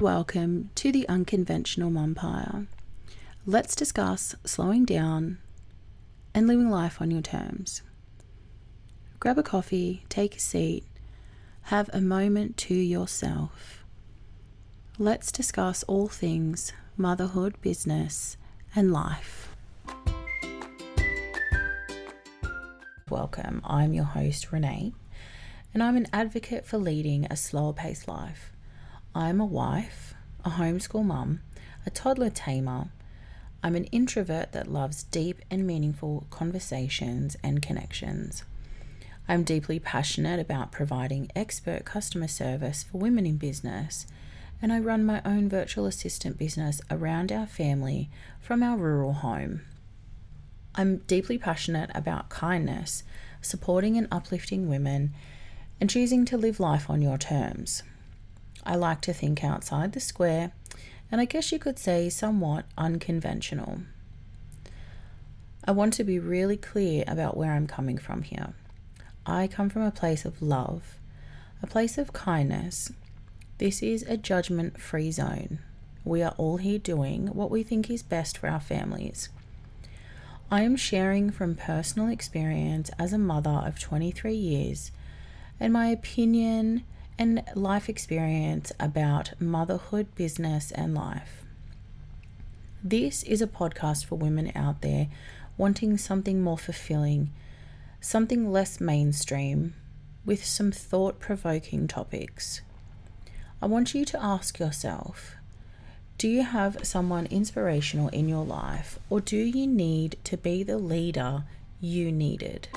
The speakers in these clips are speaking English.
Welcome to the Unconventional Mumpire. Let's discuss slowing down and living life on your terms. Grab a coffee, take a seat, have a moment to yourself. Let's discuss all things motherhood, business, and life. Welcome, I'm your host Rannee, and I'm an advocate for leading a slower paced life. I'm a wife, a homeschool mum, a toddler tamer. I'm an introvert that loves deep and meaningful conversations and connections. I'm deeply passionate about providing expert customer service for women in business, and I run my own virtual assistant business around our family from our rural home. I'm deeply passionate about kindness, supporting and uplifting women, and choosing to live life on your terms. I like to think outside the square, and I guess you could say somewhat unconventional. I want to be really clear about where I'm coming from here. I come from a place of love, a place of kindness. This is a judgment-free zone. We are all here doing what we think is best for our families. I am sharing from personal experience as a mother of 23 years and my opinion and life experience about motherhood, business, and life. This is a podcast for women out there wanting something more fulfilling, something less mainstream, with some thought-provoking topics. I want you to ask yourself, do you have someone inspirational in your life, or do you need to be the leader you needed?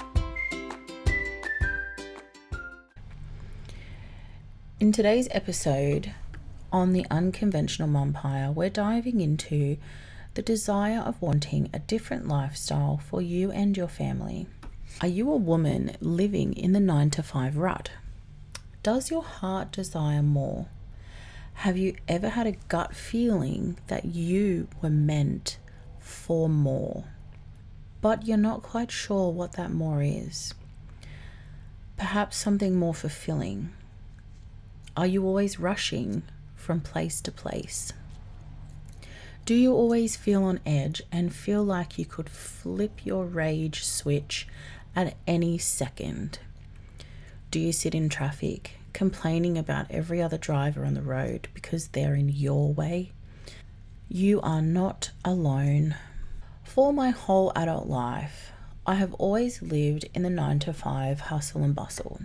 In today's episode on the Unconventional Mumpire, we're diving into the desire of wanting a different lifestyle for you and your family. Are you a woman living in the 9-to-5 rut? Does your heart desire more? Have you ever had a gut feeling that you were meant for more, but you're not quite sure what that more is? Perhaps something more fulfilling. Are you always rushing from place to place? Do you always feel on edge and feel like you could flip your rage switch at any second? Do you sit in traffic complaining about every other driver on the road because they're in your way? You are not alone. For my whole adult life, I have always lived in the 9-to-5 hustle and bustle.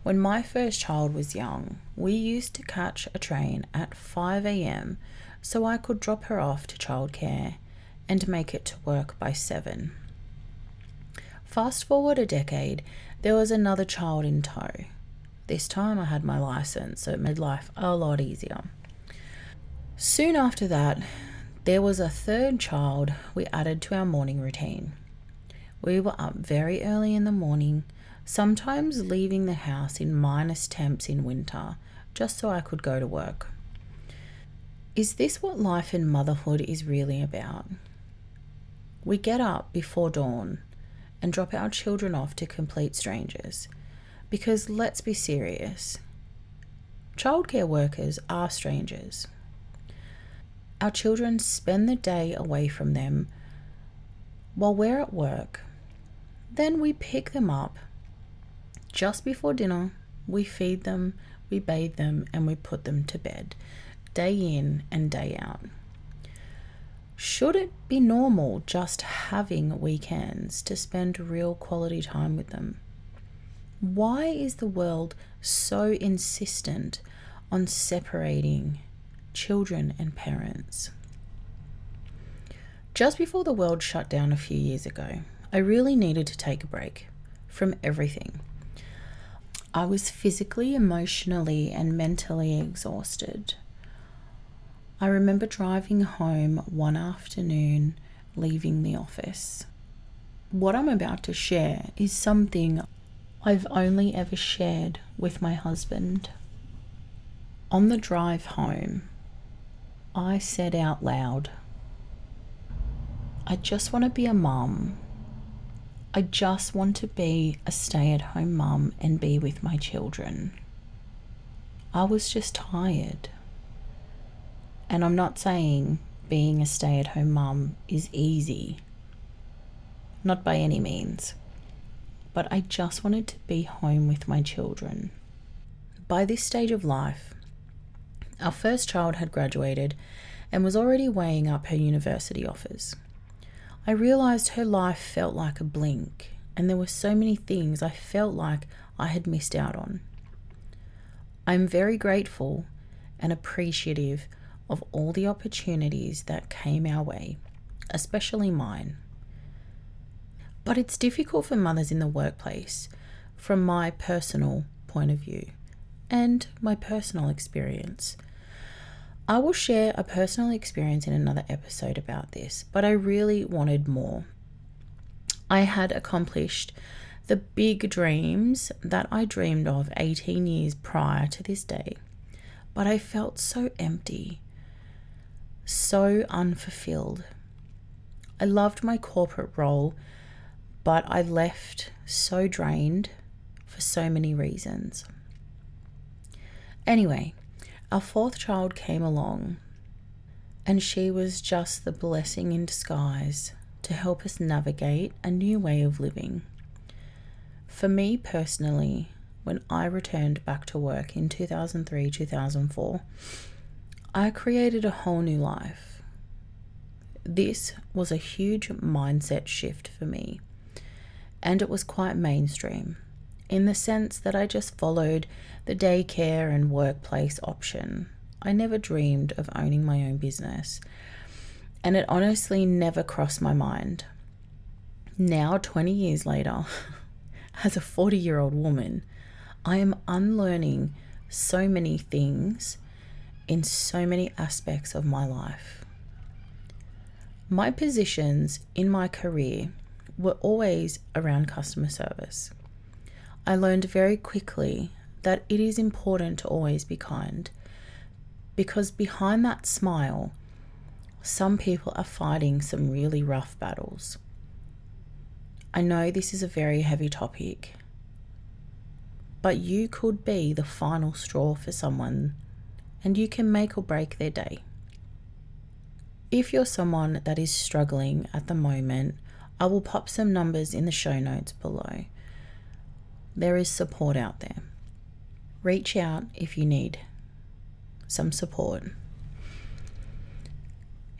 When my first child was young, we used to catch a train at 5 a.m. so I could drop her off to childcare and make it to work by 7. Fast forward a decade, there was another child in tow. This time I had my license, so it made life a lot easier. Soon after that, there was a third child we added to our morning routine. We were up very early in the morning, sometimes leaving the house in minus temps in winter, just so I could go to work. Is this what life in motherhood is really about? We get up before dawn and drop our children off to complete strangers. Because let's be serious, childcare workers are strangers. Our children spend the day away from them while we're at work. Then we pick them up just before dinner, we feed them, we bathe them, and we put them to bed, day in and day out. Should it be normal just having weekends to spend real quality time with them? Why is the world so insistent on separating children and parents? Just before the world shut down a few years ago, I really needed to take a break from everything. I was physically, emotionally, and mentally exhausted. I remember driving home one afternoon, leaving the office. What I'm about to share is something I've only ever shared with my husband. On the drive home, I said out loud, I just want to be a mum. I just want to be a stay-at-home mum and be with my children. I was just tired. And I'm not saying being a stay-at-home mum is easy, not by any means, but I just wanted to be home with my children. By this stage of life, our first child had graduated and was already weighing up her university offers. I realised her life felt like a blink, and there were so many things I felt like I had missed out on. I'm very grateful and appreciative of all the opportunities that came our way, especially mine. But it's difficult for mothers in the workplace from my personal point of view and my personal experience. I will share a personal experience in another episode about this, but I really wanted more. I had accomplished the big dreams that I dreamed of 18 years prior to this day, but I felt so empty, so unfulfilled. I loved my corporate role, but I left so drained for so many reasons. Anyway, our fourth child came along, and she was just the blessing in disguise to help us navigate a new way of living. For me personally, when I returned back to work in 2003, 2004, I created a whole new life. This was a huge mindset shift for me, and it was quite mainstream, in the sense that I just followed the daycare and workplace option. I never dreamed of owning my own business, and it honestly never crossed my mind. Now, 20 years later, as a 40-year-old woman, I am unlearning so many things in so many aspects of my life. My positions in my career were always around customer service. I learned very quickly that it is important to always be kind, because behind that smile, some people are fighting some really rough battles. I know this is a very heavy topic, but you could be the final straw for someone, and you can make or break their day. If you're someone that is struggling at the moment, I will pop some numbers in the show notes below. There is support out there. Reach out if you need some support.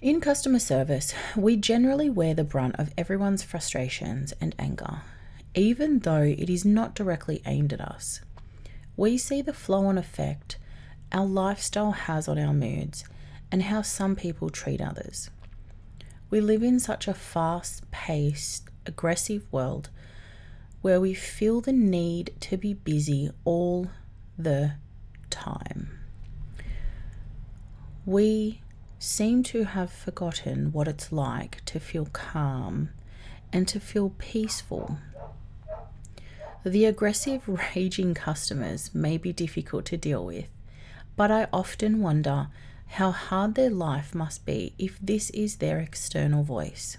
In customer service, we generally wear the brunt of everyone's frustrations and anger, even though it is not directly aimed at us. We see the flow-on effect our lifestyle has on our moods and how some people treat others. We live in such a fast-paced, aggressive world where we feel the need to be busy all the time. We seem to have forgotten what it's like to feel calm and to feel peaceful. The aggressive, raging customers may be difficult to deal with, but I often wonder how hard their life must be if this is their external voice.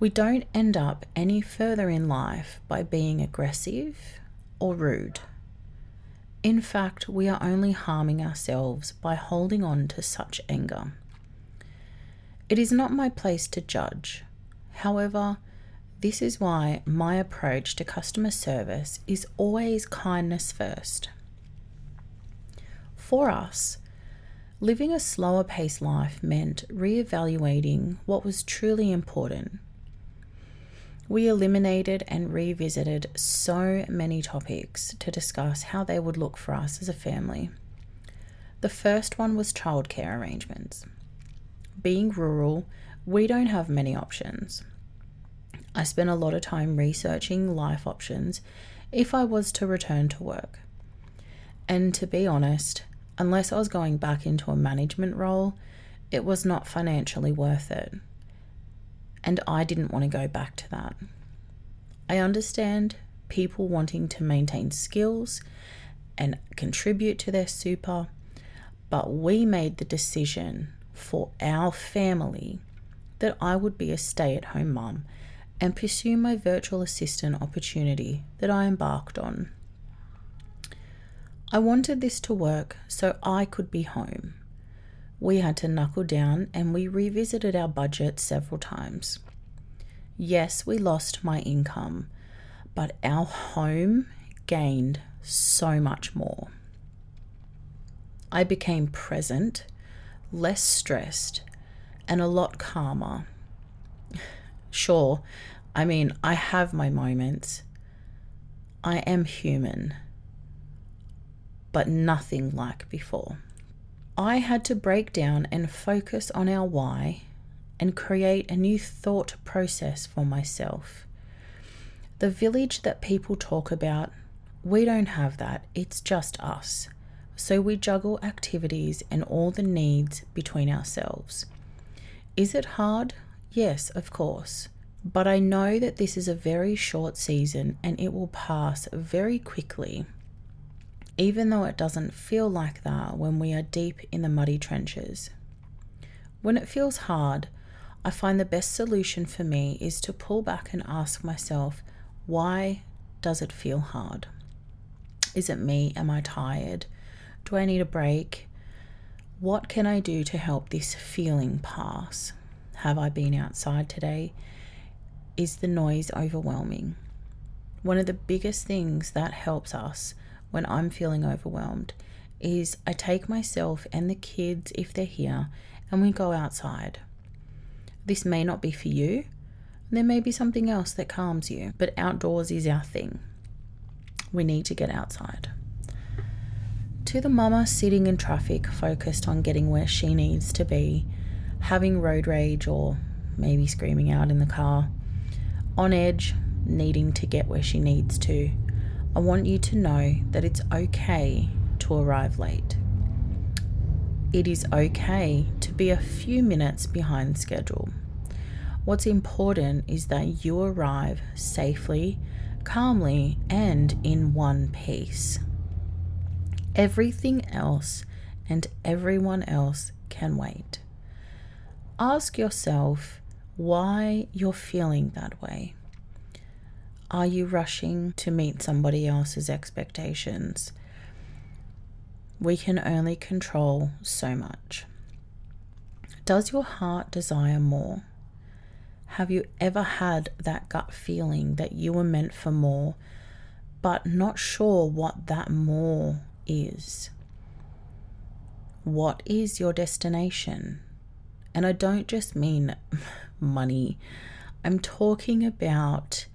We don't end up any further in life by being aggressive or rude. In fact, we are only harming ourselves by holding on to such anger. It is not my place to judge. However, this is why my approach to customer service is always kindness first. For us, living a slower paced life meant reevaluating what was truly important. We eliminated and revisited so many topics to discuss how they would look for us as a family. The first one was childcare arrangements. Being rural, we don't have many options. I spent a lot of time researching life options if I was to return to work. And to be honest, unless I was going back into a management role, it was not financially worth it. And I didn't want to go back to that. I understand people wanting to maintain skills and contribute to their super, but we made the decision for our family that I would be a stay-at-home mum and pursue my virtual assistant opportunity that I embarked on. I wanted this to work so I could be home, We had to knuckle down and we revisited our budget several times. Yes, we lost my income, but our home gained so much more. I became present, less stressed, and a lot calmer. Sure, I have my moments. I am human, but nothing like before. I had to break down and focus on our why and create a new thought process for myself. The village that people talk about, we don't have that. It's just us. So we juggle activities and all the needs between ourselves. Is it hard? Yes, of course. But I know that this is a very short season and it will pass very quickly, even though it doesn't feel like that when we are deep in the muddy trenches. When it feels hard, I find the best solution for me is to pull back and ask myself, why does it feel hard? Is it me? Am I tired? Do I need a break? What can I do to help this feeling pass? Have I been outside today? Is the noise overwhelming? One of the biggest things that helps us when I'm feeling overwhelmed is I take myself and the kids, if they're here, and we go outside. This may not be for you. There may be something else that calms you, but outdoors is our thing. We need to get outside. To the mama sitting in traffic, focused on getting where she needs to be, having road rage or maybe screaming out in the car, on edge, needing to get where she needs to, I want you to know that it's okay to arrive late. It is okay to be a few minutes behind schedule. What's important is that you arrive safely, calmly, and in one piece. Everything else and everyone else can wait. Ask yourself why you're feeling that way. Are you rushing to meet somebody else's expectations? We can only control so much. Does your heart desire more? Have you ever had that gut feeling that you were meant for more, but not sure what that more is? What is your destination? And I don't just mean money. I'm talking about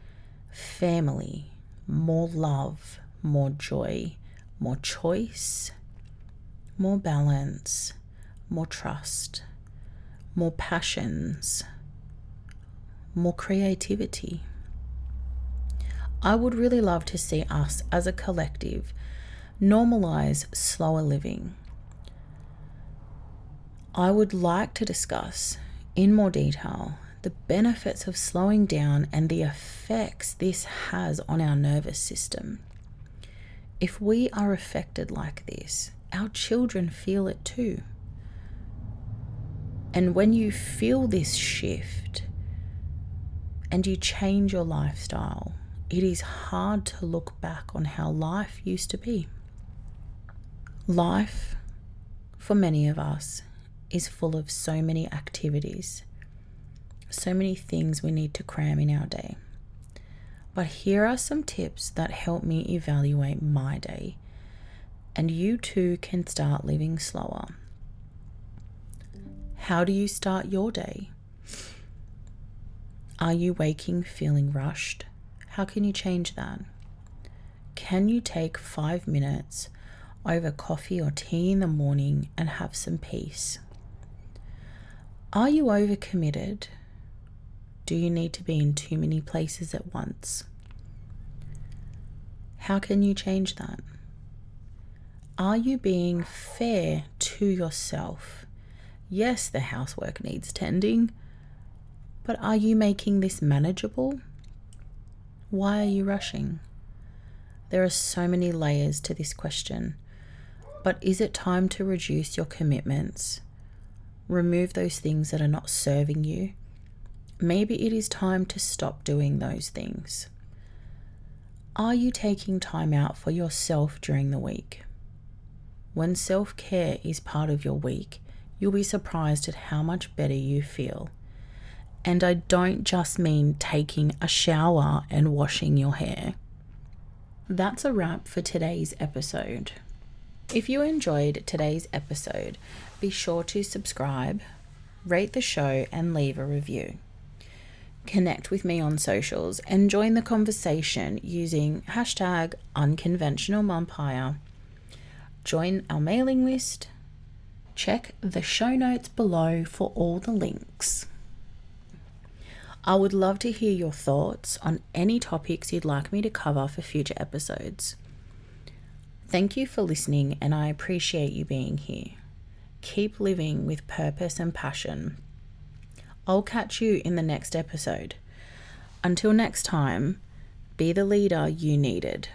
family, more love, more joy, more choice, more balance, more trust, more passions, more creativity. I would really love to see us as a collective normalize slower living. I would like to discuss in more detail the benefits of slowing down and the effects this has on our nervous system. If we are affected like this, our children feel it too. And when you feel this shift and you change your lifestyle, it is hard to look back on how life used to be. Life, for many of us, is full of so many activities, so many things we need to cram in our day. But here are some tips that help me evaluate my day, and you too can start living slower. How do you start your day? Are you waking feeling rushed? How can you change that? Can you take 5 minutes over coffee or tea in the morning and have some peace? Are you overcommitted? Do you need to be in too many places at once? How can you change that? Are you being fair to yourself? Yes, the housework needs tending, but are you making this manageable? Why are you rushing? There are so many layers to this question, but is it time to reduce your commitments? Remove those things that are not serving you. Maybe it is time to stop doing those things. Are you taking time out for yourself during the week? When self-care is part of your week, you'll be surprised at how much better you feel. And I don't just mean taking a shower and washing your hair. That's a wrap for today's episode. If you enjoyed today's episode, be sure to subscribe, rate the show, and leave a review. Connect with me on socials and join the conversation using hashtag Unconventional Mumpire. Join our mailing list. Check the show notes below for all the links. I would love to hear your thoughts on any topics you'd like me to cover for future episodes. Thank you for listening, and I appreciate you being here. Keep living with purpose and passion. I'll catch you in the next episode. Until next time, be the leader you needed.